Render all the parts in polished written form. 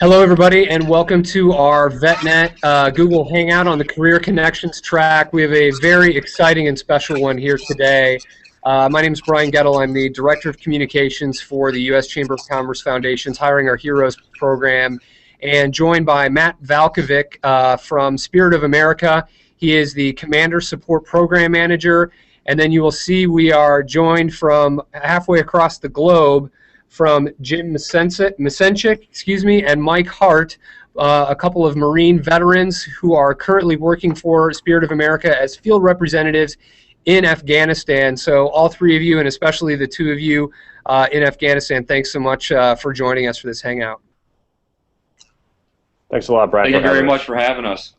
Hello, everybody, and welcome to our VetNet Google Hangout on the Career Connections track. We have a very exciting and special one here today. My name is Brian Gettle. I'm the Director of Communications for the U.S. Chamber of Commerce Foundation's Hiring Our Heroes program, and joined by Matt Valkovic from Spirit of America. He is the Commander Support Program Manager, and then you will see we are joined from halfway across the globe from Jim Misenchik, and Mike Hart, a couple of Marine veterans who are currently working for Spirit of America as field representatives in Afghanistan. So all three of you, and especially the two of you in Afghanistan, thanks so much for joining us for this hangout. Thanks a lot, Brian. Thank you very much for having us.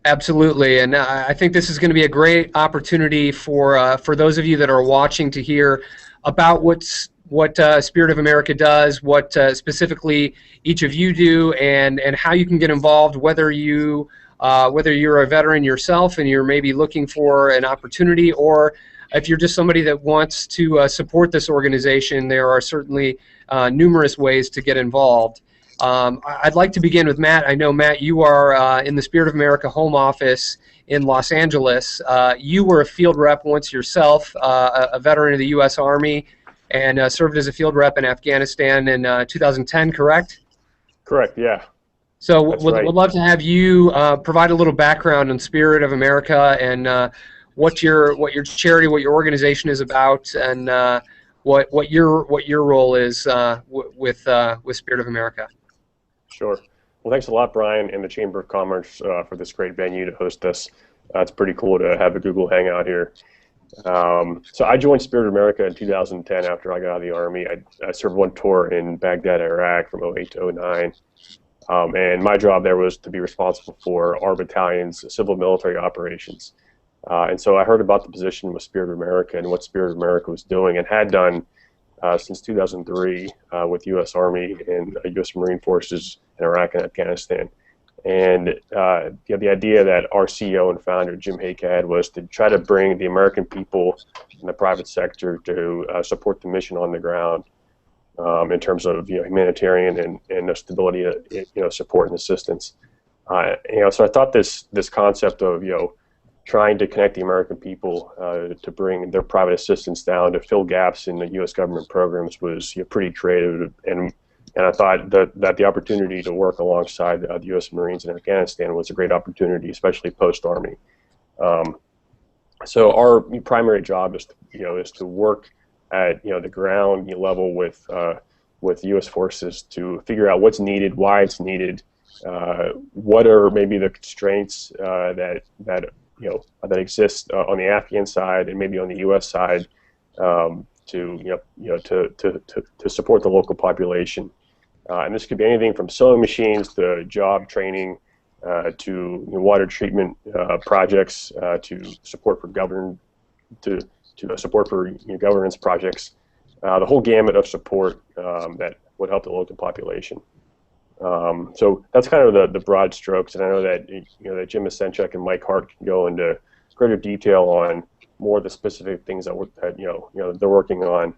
Absolutely, and I think this is going to be a great opportunity for those of you that are watching to hear about what Spirit of America does, what specifically each of you do, and how you can get involved, whether you're a veteran yourself and you're maybe looking for an opportunity, or if you're just somebody that wants to support this organization. There are certainly numerous ways to get involved. I'd like to begin with Matt. I know, Matt, you are in the Spirit of America home office in Los Angeles. You were a field rep once yourself, a veteran of the U.S. Army, and served as a field rep in Afghanistan in 2010, correct? Correct, yeah. So we'd love to have you provide a little background on Spirit of America and what your charity, what your organization is about, and what your role is with Spirit of America. Sure. Well, thanks a lot, Brian, and the Chamber of Commerce for this great venue to host us. It's pretty cool to have a Google Hangout here. So I joined Spirit of America in 2010 after I got out of the Army. I served one tour in Baghdad, Iraq from 08 to 09. And my job there was to be responsible for our battalion's civil military operations. And so I heard about the position with Spirit of America and what Spirit of America was doing and had done since 2003 with U.S. Army and U.S. Marine Forces in Iraq and Afghanistan. And the idea that our CEO and founder, Jim Hake, had was to try to bring the American people in the private sector to support the mission on the ground in terms of humanitarian and stability, support and assistance. So I thought this concept of trying to connect the American people to bring their private assistance down to fill gaps in the U.S. government programs was pretty creative, and I thought that the opportunity to work alongside the U.S. Marines in Afghanistan was a great opportunity, especially post-Army. So our primary job is to work at the ground level with U.S. forces to figure out what's needed, why it's needed, what are maybe the constraints that exist on the Afghan side and maybe on the U.S. side to support the local population. And this could be anything from sewing machines to job training to water treatment projects to support for governance projects. The whole gamut of support that would help the local population. So that's kind of the broad strokes, and I know that that Jim Misenchik and Mike Hart can go into greater detail on more of the specific things that they're working on.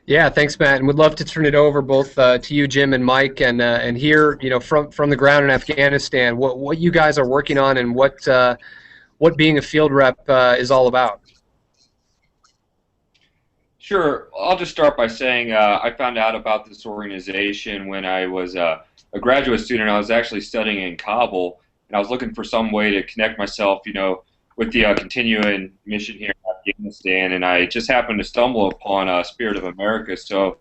Yeah, thanks, Matt, and would love to turn it over both to you, Jim, and Mike, and hear from the ground in Afghanistan what you guys are working on and what being a field rep is all about. Sure. I'll just start by saying I found out about this organization when I was a graduate student. I was actually studying in Kabul, and I was looking for some way to connect myself, with the continuing mission here in Afghanistan, and I just happened to stumble upon Spirit of America. So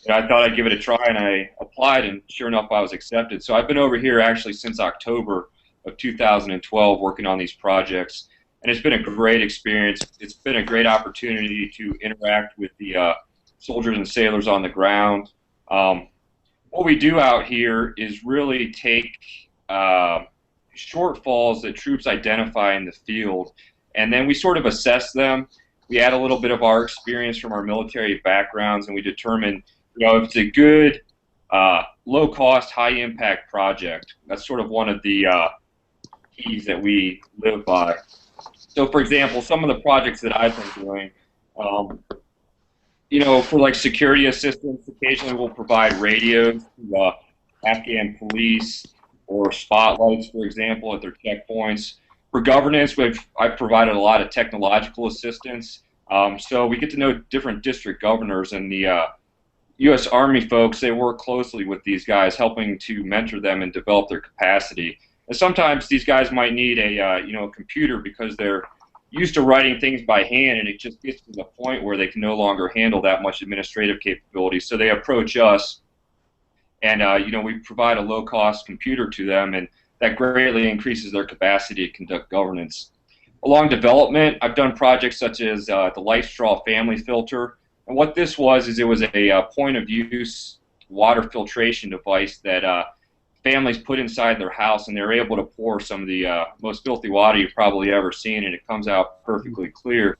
I thought I'd give it a try, and I applied, and sure enough, I was accepted. So I've been over here actually since October of 2012 working on these projects. And it's been a great experience. It's been a great opportunity to interact with the soldiers and sailors on the ground. What we do out here is really take shortfalls that troops identify in the field, and then we sort of assess them. We add a little bit of our experience from our military backgrounds, and we determine if it's a good, low-cost, high-impact project. That's sort of one of the keys that we live by. So, for example, some of the projects that I've been doing, for like security assistance, occasionally we'll provide radios to Afghan police or spotlights, for example, at their checkpoints. For governance, I've provided a lot of technological assistance. So we get to know different district governors, and the U.S. Army folks, they work closely with these guys, helping to mentor them and develop their capacity. And sometimes these guys might need a computer because they're used to writing things by hand, and it just gets to the point where they can no longer handle that much administrative capability. So they approach us, and we provide a low-cost computer to them, and that greatly increases their capacity to conduct governance. Along development, I've done projects such as the Light Straw Family Filter, and what this was is it was a point-of-use water filtration device that families put inside their house, and they're able to pour some of the most filthy water you've probably ever seen, and it comes out perfectly clear.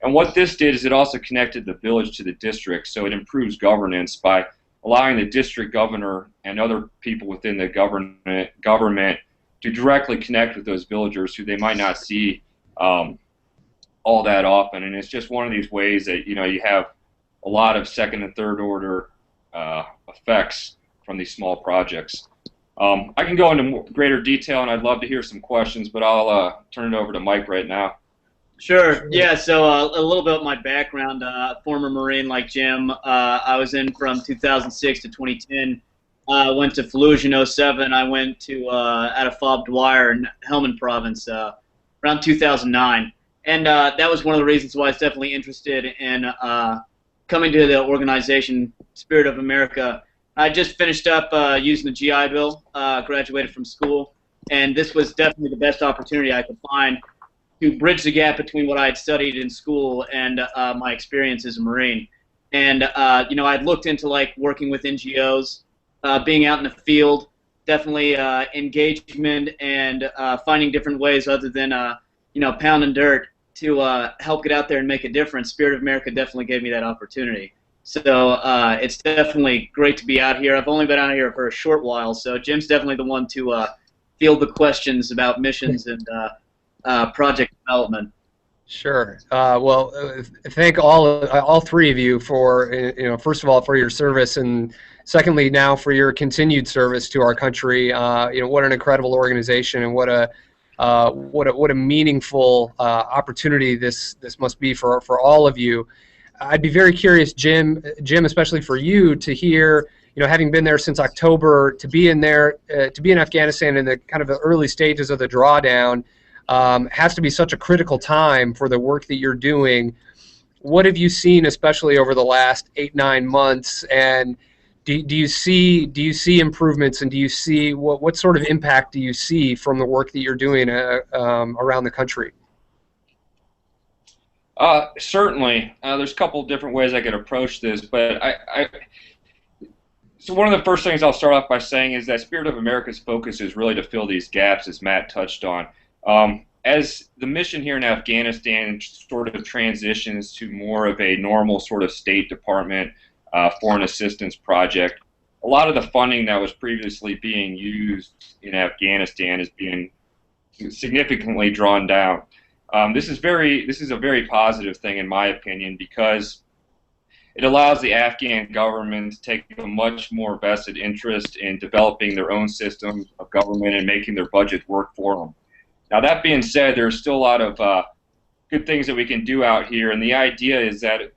And what this did is it also connected the village to the district, so it improves governance by allowing the district governor and other people within the government to directly connect with those villagers who they might not see all that often. And it's just one of these ways that you have a lot of second and third order effects from these small projects. I can go into greater detail, and I'd love to hear some questions, but I'll turn it over to Mike right now. Sure. Yeah, so a little bit of my background, former Marine like Jim. I was in from 2006 to 2010. I went to Fallujah in 07. I went to out of Fob Dwyer in Helmand Province around 2009. And that was one of the reasons why I was definitely interested in coming to the organization Spirit of America. I just finished up using the GI Bill, graduated from school, and this was definitely the best opportunity I could find to bridge the gap between what I had studied in school and my experience as a Marine. And I'd looked into like working with NGOs, being out in the field, definitely engagement and finding different ways other than pounding dirt to help get out there and make a difference. Spirit of America definitely gave me that opportunity. So it's definitely great to be out here. I've only been out here for a short while, so Jim's definitely the one to field the questions about missions and project development. Sure. Well, thank all three of you for first of all for your service, and secondly now for your continued service to our country. What an incredible organization, and what a meaningful opportunity this must be for all of you. I'd be very curious, Jim, especially for you, to hear, having been there since October, to be in Afghanistan in the kind of the early stages of the drawdown, has to be such a critical time for the work that you're doing. What have you seen, especially over the last 8-9 months, and do you see improvements, and do you see what sort of impact do you see from the work that you're doing around the country? Certainly. There's a couple of different ways I could approach this, but so one of the first things I'll start off by saying is that Spirit of America's focus is really to fill these gaps, as Matt touched on. As the mission here in Afghanistan sort of transitions to more of a normal sort of State Department foreign assistance project, a lot of the funding that was previously being used in Afghanistan is being significantly drawn down. This is a very positive thing, in my opinion, because it allows the Afghan government to take a much more vested interest in developing their own systems of government and making their budgets work for them. Now, that being said, there's still a lot of good things that we can do out here, and the idea is that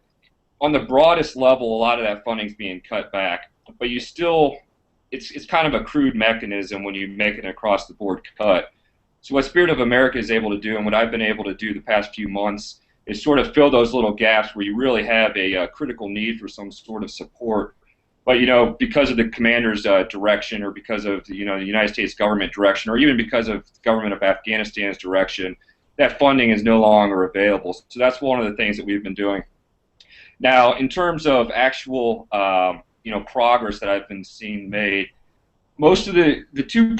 on the broadest level, a lot of that funding is being cut back, but it's kind of a crude mechanism when you make an across-the-board cut. So what Spirit of America is able to do, and what I've been able to do the past few months, is sort of fill those little gaps where you really have a critical need for some sort of support. But because of the commander's direction, or because of the United States government direction, or even because of the government of Afghanistan's direction, that funding is no longer available. So that's one of the things that we've been doing. Now, in terms of actual progress that I've been seeing made, most of the two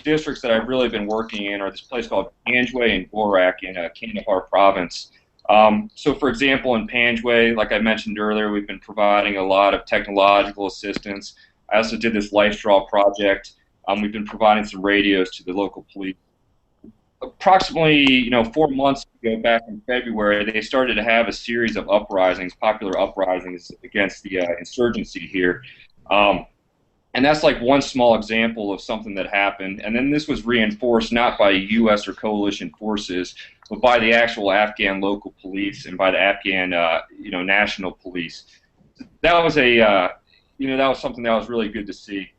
districts that I've really been working in are this place called Panjwai and Gorak in Kandahar province. So, for example, in Panjwai, like I mentioned earlier, we've been providing a lot of technological assistance. I also did this Life Straw project. We've been providing some radios to the local police. approximately 4 months ago, back in February, they started to have a series of uprisings, popular uprisings against the insurgency here. And that's like one small example of something that happened. And then this was reinforced not by U.S. or coalition forces, but by the actual Afghan local police and by the Afghan, national police. That was that was something that was really good to see.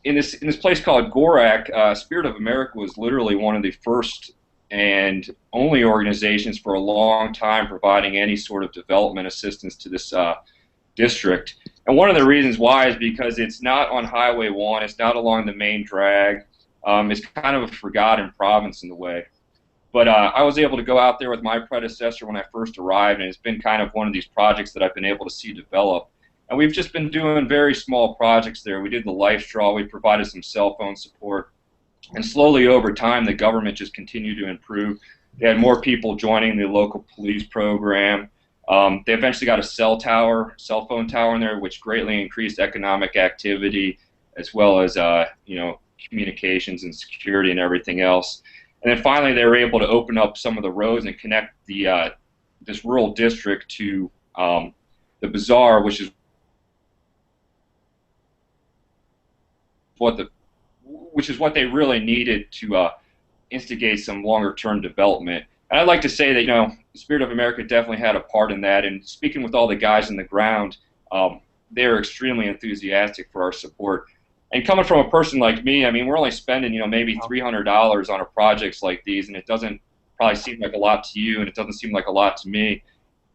In this place called Gorak, Spirit of America was literally one of the first and only organizations for a long time providing any sort of development assistance to this district. And one of the reasons why is because it's not on Highway 1, it's not along the main drag. It's kind of a forgotten province in a way. But I was able to go out there with my predecessor when I first arrived, and it's been kind of one of these projects that I've been able to see develop. And we've just been doing very small projects there. We did the Life Straw, we provided some cell phone support, and slowly over time the government just continued to improve. They had more people joining the local police program. They eventually got a cell phone tower in there, which greatly increased economic activity as well as communications and security and everything else. And then finally they were able to open up some of the roads and connect the this rural district to the bazaar, which is what they really needed to instigate some longer-term development. And I'd like to say that the Spirit of America definitely had a part in that. And speaking with all the guys on the ground, they're extremely enthusiastic for our support. And coming from a person like me, I mean, we're only spending maybe $300 on a projects like these, and it doesn't probably seem like a lot to you, and it doesn't seem like a lot to me.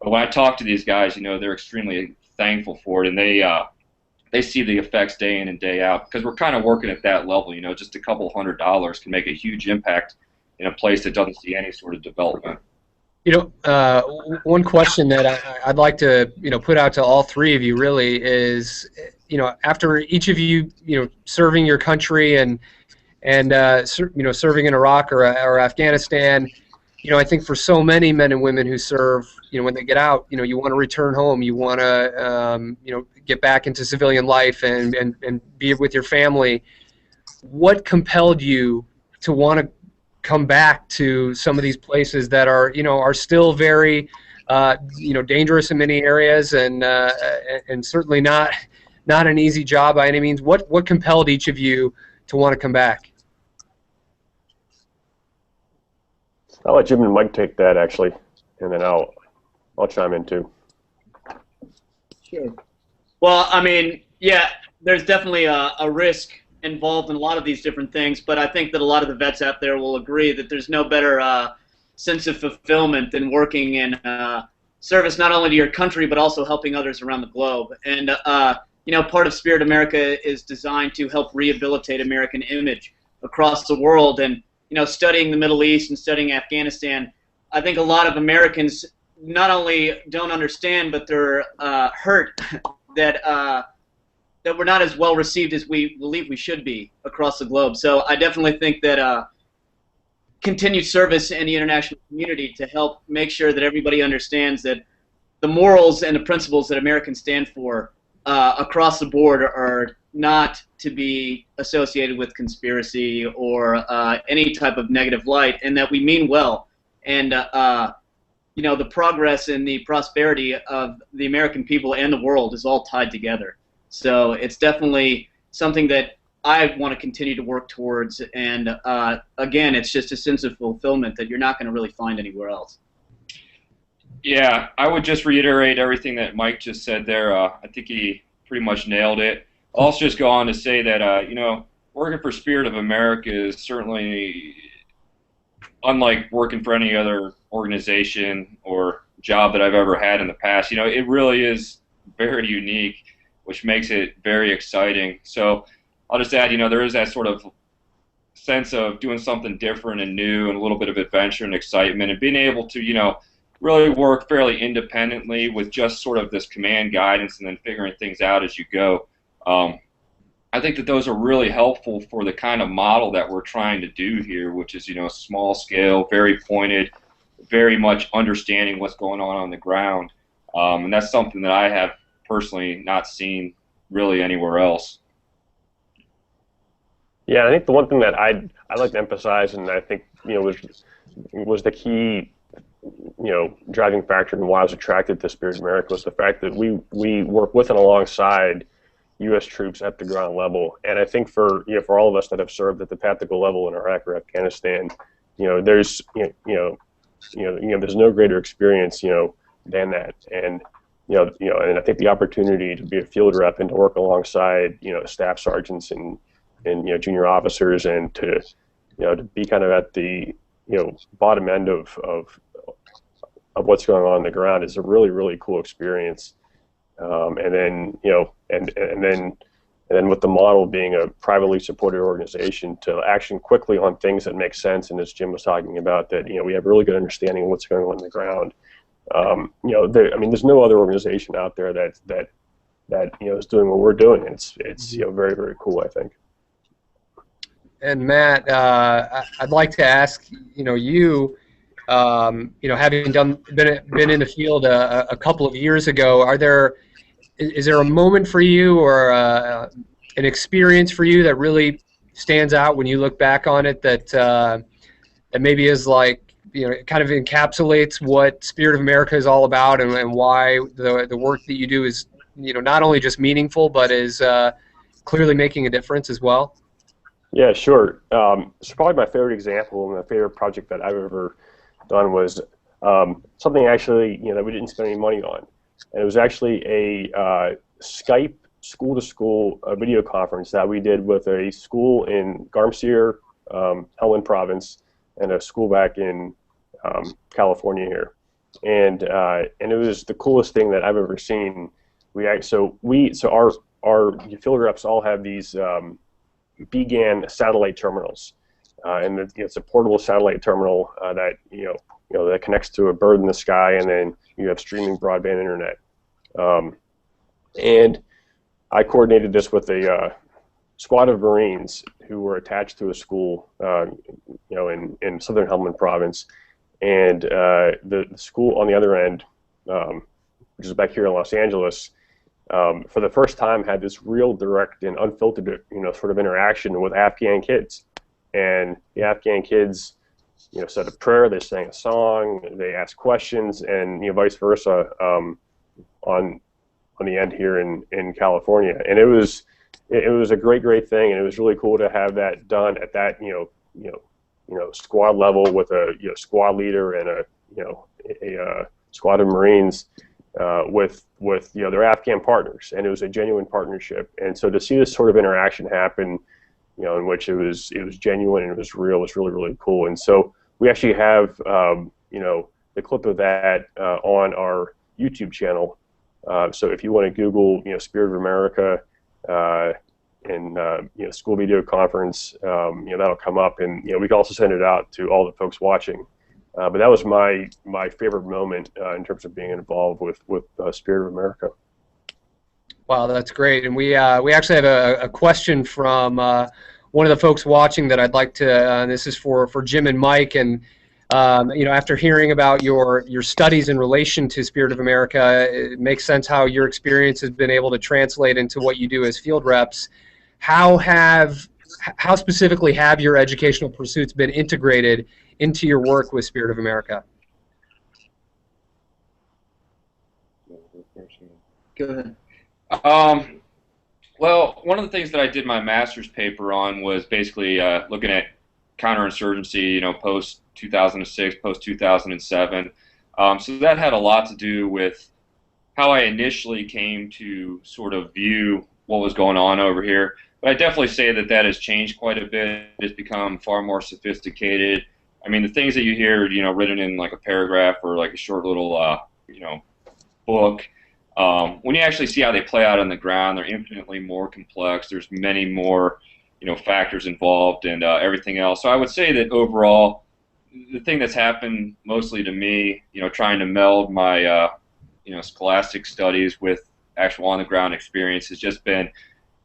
But when I talk to these guys, they're extremely thankful for it, and they see the effects day in and day out, because we're kind of working at that level. Just a couple $100 can make a huge impact in a place that doesn't see any sort of development. One question that I'd like to put out to all three of you really is, after each of you serving your country and serving in Iraq or Afghanistan, I think for so many men and women who serve, when they get out, you want to return home, you want to get back into civilian life and be with your family. What compelled you to want to come back to some of these places that are still very dangerous in many areas and certainly not an easy job by any means? What compelled each of you to want to come back? I'll let Jim and Mike take that actually, and then I'll chime in too. Sure. Well, I mean, yeah, there's definitely a risk involved in a lot of these different things, but I think that a lot of the vets out there will agree that there's no better sense of fulfillment than working in service not only to your country but also helping others around the globe. And part of Spirit America is designed to help rehabilitate American image across the world. And studying the Middle East and studying Afghanistan, I think a lot of Americans not only don't understand, but they're hurt that we're not as well received as we believe we should be across the globe. So I definitely think that continued service in the international community to help make sure that everybody understands that the morals and the principles that Americans stand for across the board are not to be associated with conspiracy or any type of negative light, and that we mean well. And the progress and the prosperity of the American people and the world is all tied together. So it's definitely something that I want to continue to work towards. And again, it's just a sense of fulfillment that you're not going to really find anywhere else. Yeah, I would just reiterate everything that Mike just said there. I think he pretty much nailed it. I'll also just go on to say that, working for Spirit of America is certainly unlike working for any other organization or job that I've ever had in the past. It really is very unique, which makes it very exciting. So I'll just add, there is that sort of sense of doing something different and new and a little bit of adventure and excitement and being able to, really work fairly independently with just sort of this command guidance and then figuring things out as you go. I think that those are really helpful for the kind of model that we're trying to do here, which is, small scale, very pointed, very much understanding what's going on the ground. And that's something that I have personally not seen really anywhere else. Yeah, I think the one thing that I like to emphasize, and I think was the key driving factor in why I was attracted to Spirit of America was the fact that we work with and alongside U.S. troops at the ground level, and I think for all of us that have served at the tactical level in Iraq or Afghanistan, there's there's no greater experience than that, and and I think the opportunity to be a field rep and to work alongside staff sergeants and junior officers, and to be kind of at the bottom end of what's going on the ground is a really, really cool experience. And then with the model being a privately supported organization, to action quickly on things that make sense, and as Jim was talking about, that we have really good understanding of what's going on the ground. There's no other organization out there that is doing what we're doing. It's very, very cool, I think. And Matt, I'd like to ask you. Having been in the field a couple of years ago, is there a moment for you or an experience for you that really stands out when you look back on it that maybe is like it kind of encapsulates what Spirit of America is all about and why the work that you do is not only just meaningful but is clearly making a difference as well? Yeah, sure. It's probably my favorite example and my favorite project that I've ever done was something actually that we didn't spend any money on, and it was actually a Skype school-to-school video conference that we did with a school in Garmsir, Helmand Province, and a school back in California here, and it was the coolest thing that I've ever seen. Our field reps all have these BGAN satellite terminals. And it's a portable satellite terminal that that connects to a bird in the sky, and then you have streaming broadband internet. And I coordinated this with a squad of Marines who were attached to a school, in southern Helmand Province, and the school on the other end, which is back here in Los Angeles, for the first time had this real direct and unfiltered, sort of interaction with Afghan kids. And the Afghan kids, said a prayer, they sang a song, they asked questions, and vice versa on the end here in California. And it was a great thing, and it was really cool to have that done at that squad level with a squad leader and a squad of Marines with their Afghan partners, and it was a genuine partnership. And so to see this sort of interaction happen, in which it was genuine and it was real, was really, really cool. And so we actually have the clip of that on our YouTube channel. So if you want to Google Spirit of America and school video conference, that'll come up, and we can also send it out to all the folks watching. But that was my favorite moment in terms of being involved with Spirit of America. Wow, that's great. And we actually have a question from one of the folks watching that I'd like to. This is for Jim and Mike. And after hearing about your studies in relation to Spirit of America, it makes sense how your experience has been able to translate into what you do as field reps. How specifically have your educational pursuits been integrated into your work with Spirit of America? Go ahead. Well, one of the things that I did my master's paper on was basically looking at counterinsurgency, post 2006, post 2007. So that had a lot to do with how I initially came to sort of view what was going on over here. But I definitely say that has changed quite a bit. It's become far more sophisticated. I mean, the things that you hear, written in like a paragraph or like a short little, book, when you actually see how they play out on the ground, they're infinitely more complex. There's many more, factors involved and everything else. So I would say that overall, the thing that's happened mostly to me, trying to meld my, scholastic studies with actual on-the-ground experience has just been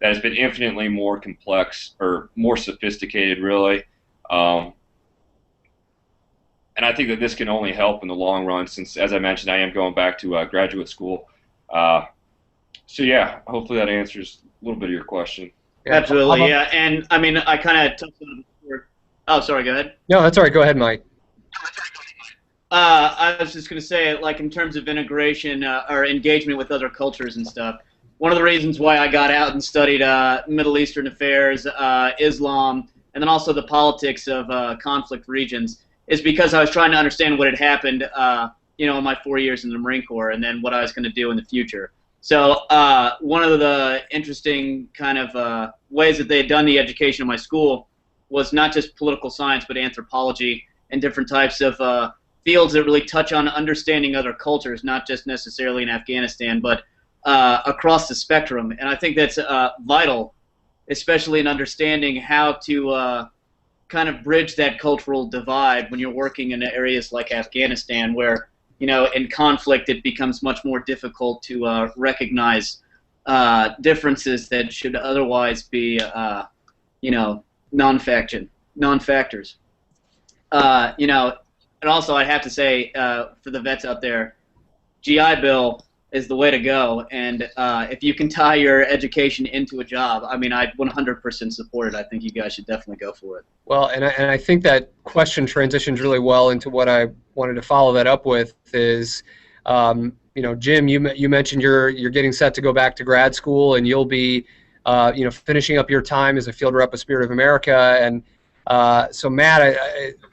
that it's been infinitely more complex or more sophisticated, really. And I think that this can only help in the long run since, as I mentioned, I am going back to graduate school. So yeah, hopefully that answers a little bit of your question. Yeah. Absolutely, yeah. And I mean, I kind of touched on it before. Oh, sorry, go ahead. No, that's all right. Go ahead, Mike. I was just going to say, like, in terms of integration or engagement with other cultures and stuff, one of the reasons why I got out and studied Middle Eastern affairs, Islam, and then also the politics of conflict regions is because I was trying to understand what had happened, in my 4 years in the Marine Corps, and then what I was going to do in the future. So one of the interesting kind of ways that they had done the education in my school was not just political science, but anthropology and different types of fields that really touch on understanding other cultures, not just necessarily in Afghanistan, but across the spectrum. And I think that's vital, especially in understanding how to kind of bridge that cultural divide when you're working in areas like Afghanistan, where, in conflict it becomes much more difficult to recognize differences that should otherwise be, non-factors. And also, I have to say, for the vets out there, GI Bill is the way to go. And if you can tie your education into a job, I mean, I 100% support it. I think you guys should definitely go for it. Well, and I think that question transitions really well into what I wanted to follow that up with is, Jim, you mentioned you're getting set to go back to grad school, and you'll be, finishing up your time as a field rep of Spirit of America. And so, Matt,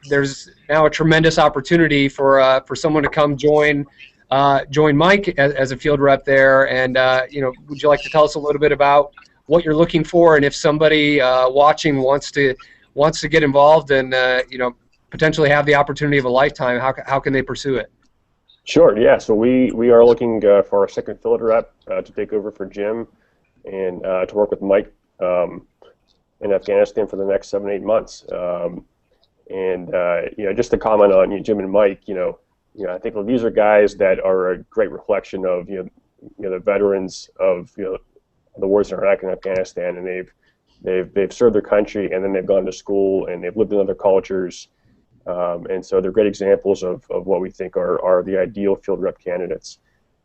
there's now a tremendous opportunity for someone to come join Mike as a field rep there. And would you like to tell us a little bit about what you're looking for, and if somebody watching wants to get involved and potentially have the opportunity of a lifetime, how can they pursue it? Sure. Yeah. So we are looking for our second field rep to take over for Jim and to work with Mike in Afghanistan for the next 7-8 months. Just to comment on Jim and Mike, I think these are guys that are a great reflection of the veterans of the wars in Iraq and Afghanistan, and they've served their country, and then they've gone to school and they've lived in other cultures, and so they're great examples of what we think are the ideal field rep candidates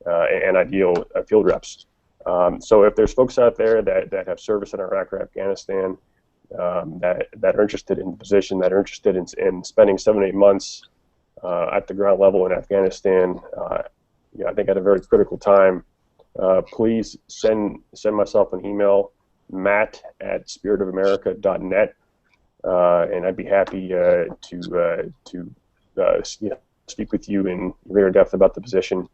and ideal field reps. So if there's folks out there that have service in Iraq or Afghanistan that are interested in the position, that are interested in spending 7-8 months at the ground level in Afghanistan, I think at a very critical time, please send myself an email, matt@spiritofamerica.net, and I'd be happy to speak with you in greater depth about the position.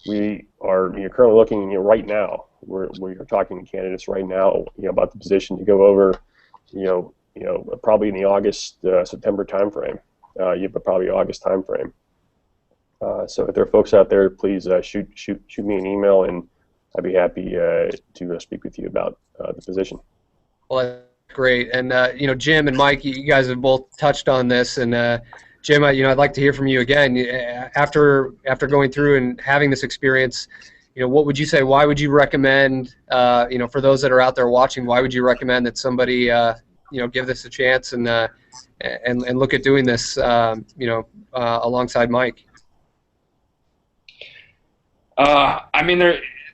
We are currently looking right now. We're talking to candidates right now about the position to go over probably in the August September timeframe. But probably August timeframe. So if there are folks out there, please shoot me an email, and I'd be happy to speak with you about the position. Well, that's great. And Jim and Mike, you guys have both touched on this. And Jim, I'd like to hear from you again. After going through and having this experience, what would you say? Why would you recommend? For those that are out there watching, why would you recommend that somebody give this a chance and look at doing this, alongside Mike? I mean,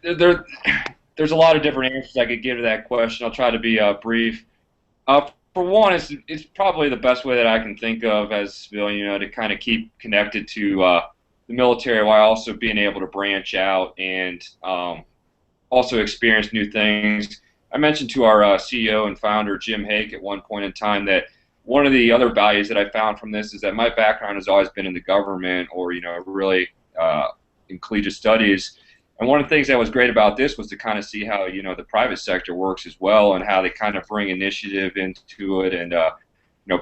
there's a lot of different answers I could give to that question. I'll try to be brief. For one, it's probably the best way that I can think of as a civilian, to kind of keep connected to the military while also being able to branch out and also experience new things. I mentioned to our CEO and founder, Jim Hake, at one point in time that one of the other values that I found from this is that my background has always been in the government or, really in collegiate studies. And one of the things that was great about this was to kind of see how, the private sector works as well, and how they kind of bring initiative into it and,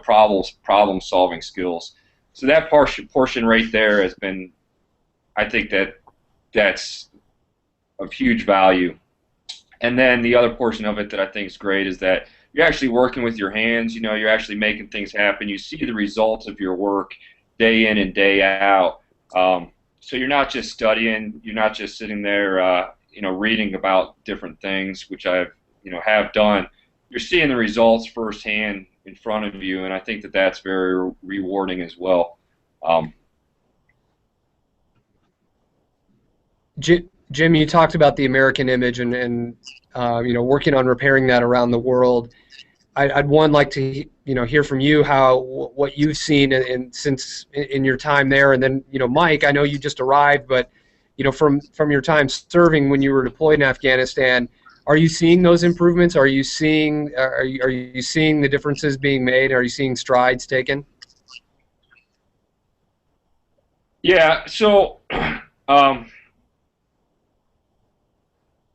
problem-solving skills. So that portion right there has been, I think that's of huge value. And then the other portion of it that I think is great is that you're actually working with your hands. You're actually making things happen. You see the results of your work day in and day out. So you're not just studying. You're not just sitting there, reading about different things, which I've, have done. You're seeing the results firsthand in front of you, and I think that that's very rewarding as well. Jim, you talked about the American image and working on repairing that around the world. I'd like to hear from you how what you've seen since in your time there, and then Mike, I know you just arrived, but from your time serving when you were deployed in Afghanistan, are you seeing those improvements? Are you seeing the differences being made? Are you seeing strides taken? Yeah. So.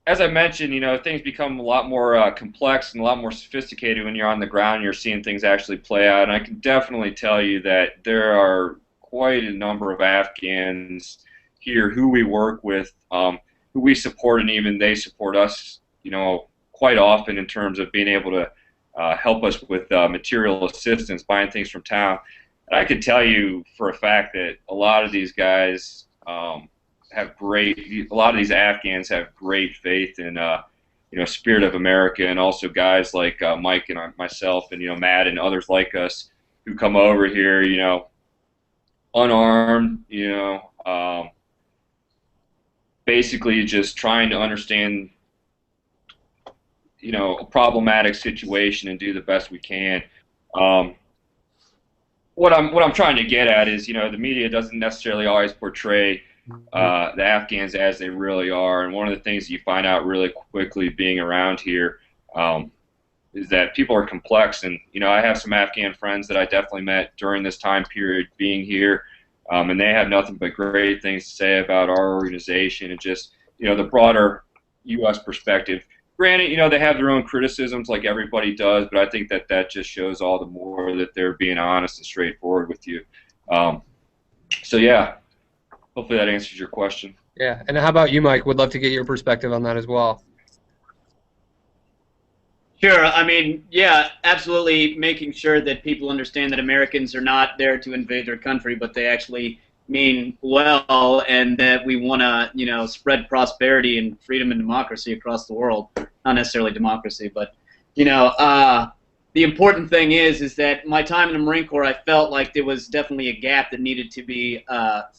As I mentioned, things become a lot more complex and a lot more sophisticated when you're on the ground and you're seeing things actually play out. And I can definitely tell you that there are quite a number of Afghans here who we work with, who we support, and even they support us, quite often in terms of being able to help us with material assistance, buying things from town. And I can tell you for a fact that a lot of these guys a lot of these Afghans have great faith in Spirit of America, and also guys like Mike and myself and Matt and others like us who come over here unarmed, basically just trying to understand a problematic situation and do the best we can. What I'm trying to get at is the media doesn't necessarily always portray the Afghans as they really are, and one of the things you find out really quickly being around here is that people are complex. And I have some Afghan friends that I definitely met during this time period being here, and they have nothing but great things to say about our organization and just the broader U.S. perspective. Granted, they have their own criticisms like everybody does, but I think that just shows all the more that they're being honest and straightforward with you. So yeah. Hopefully that answers your question. Yeah, and how about you, Mike? Would love to get your perspective on that as well. Sure. I mean, yeah, absolutely making sure that people understand that Americans are not there to invade their country, but they actually mean well, and that we want to, spread prosperity and freedom and democracy across the world. Not necessarily democracy, but, the important thing is that my time in the Marine Corps, I felt like there was definitely a gap that needed to be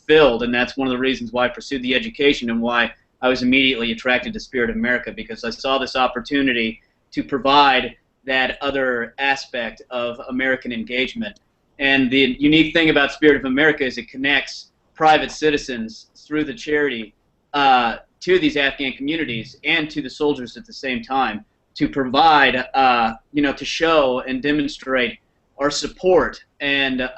filled, and that's one of the reasons why I pursued the education and why I was immediately attracted to Spirit of America, because I saw this opportunity to provide that other aspect of American engagement. And the unique thing about Spirit of America is it connects private citizens through the charity to these Afghan communities and to the soldiers at the same time, to provide, to show and demonstrate our support and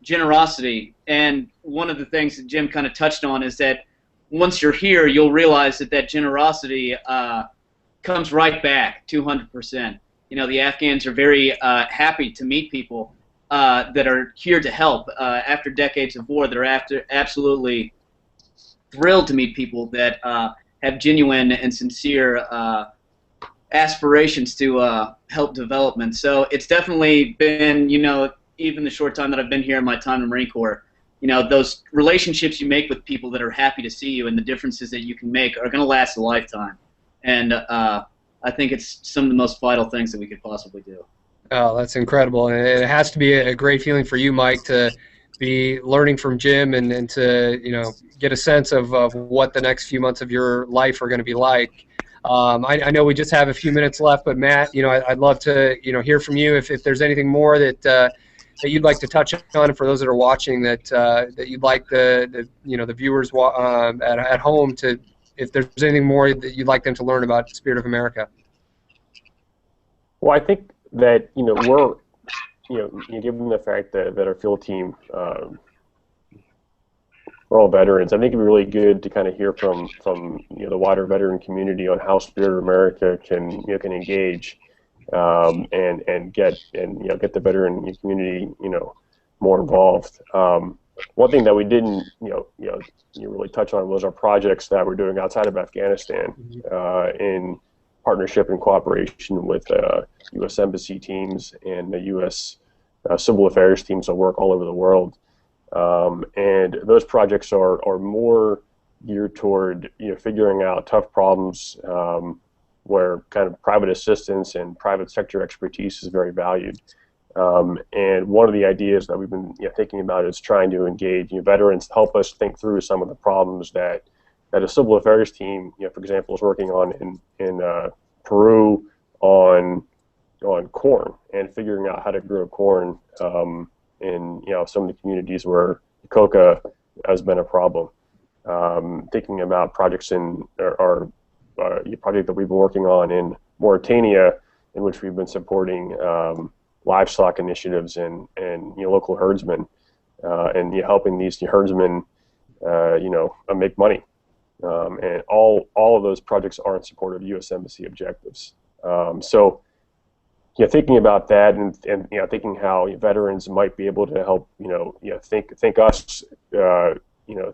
generosity. And one of the things that Jim kind of touched on is that once you're here, you'll realize that generosity comes right back 200%. The Afghans are very happy to meet people that are here to help. After decades of war, they're absolutely thrilled to meet people that have genuine and sincere aspirations to help development. So it's definitely been, even the short time that I've been here in my time in the Marine Corps, those relationships you make with people that are happy to see you and the differences that you can make are going to last a lifetime. And I think it's some of the most vital things that we could possibly do. Oh, that's incredible. And it has to be a great feeling for you, Mike, to be learning from Jim and to, get a sense of what the next few months of your life are going to be like. I know we just have a few minutes left, but Matt, I'd love to, hear from you if there's anything more that you'd like to touch on, for those that are watching, that you'd like the viewers at home to, if there's anything more that you'd like them to learn about Spirit of America. Well, I think that we're given the fact that our field team, we're all veterans. I think it'd be really good to kind of hear from the wider veteran community on how Spirit of America can engage and get the veteran community more involved. One thing that we didn't really touch on was our projects that we're doing outside of Afghanistan in partnership and cooperation with U.S. Embassy teams and the U.S. Civil Affairs teams that work all over the world. And those projects are more geared toward figuring out tough problems where kind of private assistance and private sector expertise is very valued. And one of the ideas that we've been thinking about is trying to engage veterans to help us think through some of the problems that that a civil affairs team, for example, is working on in Peru on corn and figuring out how to grow corn in some of the communities where coca has been a problem. Thinking about projects in our project that we've been working on in Mauritania, in which we've been supporting livestock initiatives and local herdsmen and helping these herdsmen make money. And all of those projects are in support of U.S. Embassy objectives. So thinking about that and thinking how veterans might be able to help think us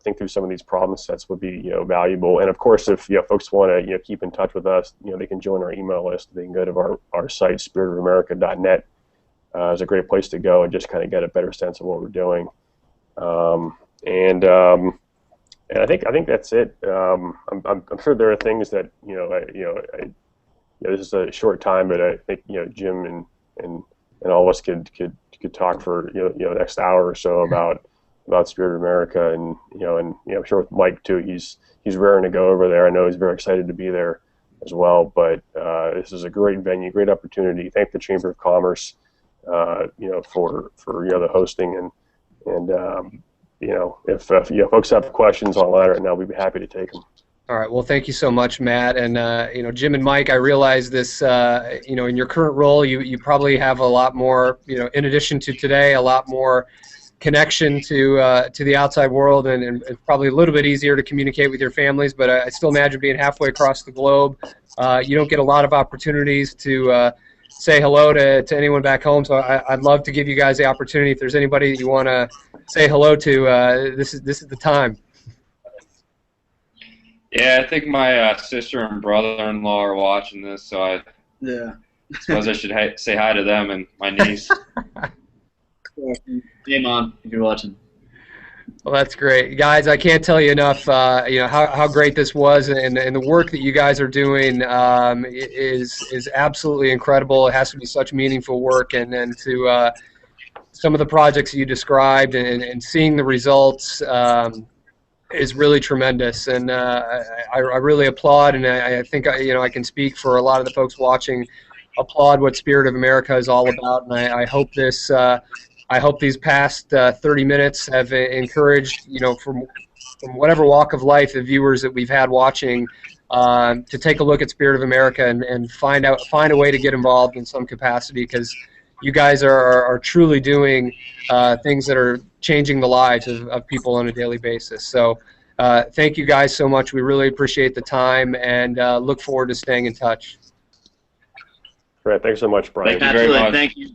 think through some of these problem sets would be valuable. And of course, if folks want to keep in touch with us, they can join our email list. They can go to our site, spiritofamerica.net. Is a great place to go and just kind of get a better sense of what we're doing. And I think that's it. I'm sure there are things that this is a short time, but I think Jim and all of us could talk for the next hour or so about Spirit of America, and I'm sure with Mike too. He's raring to go over there. I know he's very excited to be there as well. But this is a great venue, great opportunity. Thank the Chamber of Commerce, for the hosting, and if folks have questions online right now, we'd be happy to take them. All right. Well, thank you so much, Matt. And Jim and Mike, I realize this. In your current role, you probably have a lot more. In addition to today, a lot more connection to the outside world, and it's probably a little bit easier to communicate with your families. But I still imagine being halfway across the globe, you don't get a lot of opportunities to say hello to anyone back home. So I'd love to give you guys the opportunity. If there's anybody that you want to say hello to, this is the time. Yeah, I think my sister and brother-in-law are watching this, so I suppose I should say hi to them and my niece. Hey, Mom, if you're watching. Well, that's great, guys. I can't tell you enough. How great this was, and the work that you guys are doing is absolutely incredible. It has to be such meaningful work, and then to some of the projects you described and seeing the results is really tremendous. And I really applaud, and I think I can speak for a lot of the folks watching. Applaud what Spirit of America is all about, and I hope this. I hope these past 30 minutes have encouraged, from whatever walk of life, the viewers that we've had watching, to take a look at Spirit of America and find a way to get involved in some capacity, because you guys are truly doing things that are changing the lives of people on a daily basis. So thank you guys so much. We really appreciate the time, and look forward to staying in touch. Great. Thanks so much, Brian. Thank you very much. Thank you.